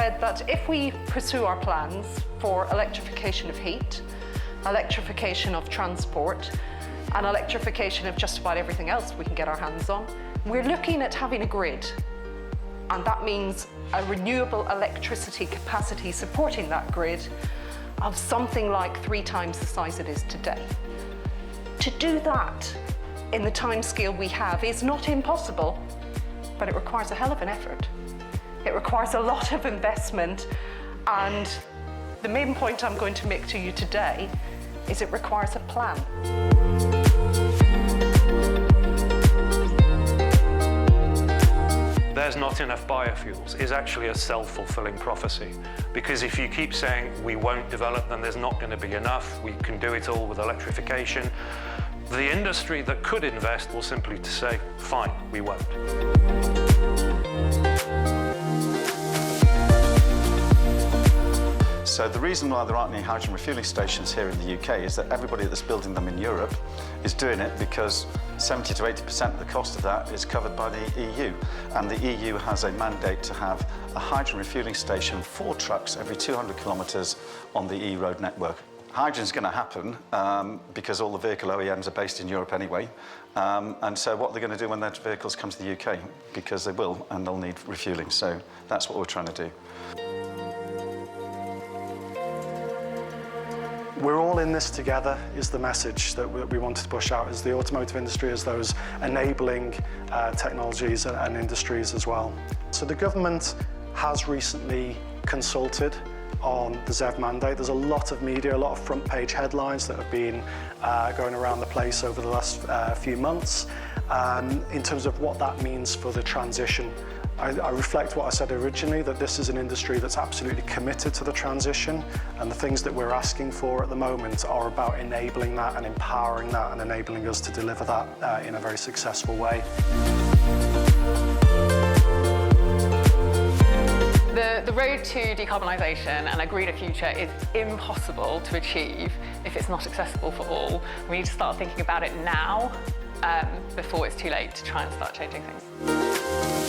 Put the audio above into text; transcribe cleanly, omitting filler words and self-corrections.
said that if we pursue our plans for electrification of heat, electrification of transport, and electrification of just about everything else we can get our hands on, we're looking at having a grid. And that means a renewable electricity capacity supporting that grid of something like 3 times the size it is today. To do that in the timescale we have is not impossible, but it requires a hell of an effort. It requires a lot of investment, and the main point I'm going to make to you today is it requires a plan. There's not enough biofuels is actually a self-fulfilling prophecy. Because if you keep saying we won't develop, then there's not going to be enough, we can do it all with electrification, the industry that could invest will simply say, fine, we won't. So the reason why there aren't any hydrogen refuelling stations here in the UK is that everybody that's building them in Europe is doing it because 70 to 80% of the cost of that is covered by the EU. And the EU has a mandate to have a hydrogen refuelling station for trucks every 200 kilometres on the EU road network. Hydrogen's going to happen because all the vehicle OEMs are based in Europe anyway. And so what they're going to do when their vehicles come to the UK, because they will, and they'll need refuelling. So that's what we're trying to do. We're all in this together is the message that we wanted to push out as the automotive industry, as those enabling technologies and industries as well. So the government has recently consulted on the ZEV mandate. There's a lot of media, a lot of front page headlines that have been going around the place over the last few months in terms of what that means for the transition. I reflect what I said originally, that this is an industry that's absolutely committed to the transition, and the things that we're asking for at the moment are about enabling that and empowering that and enabling us to deliver that in a very successful way. The road to decarbonisation and a greener future is impossible to achieve if it's not accessible for all. We need to start thinking about it now before it's too late to try and start changing things.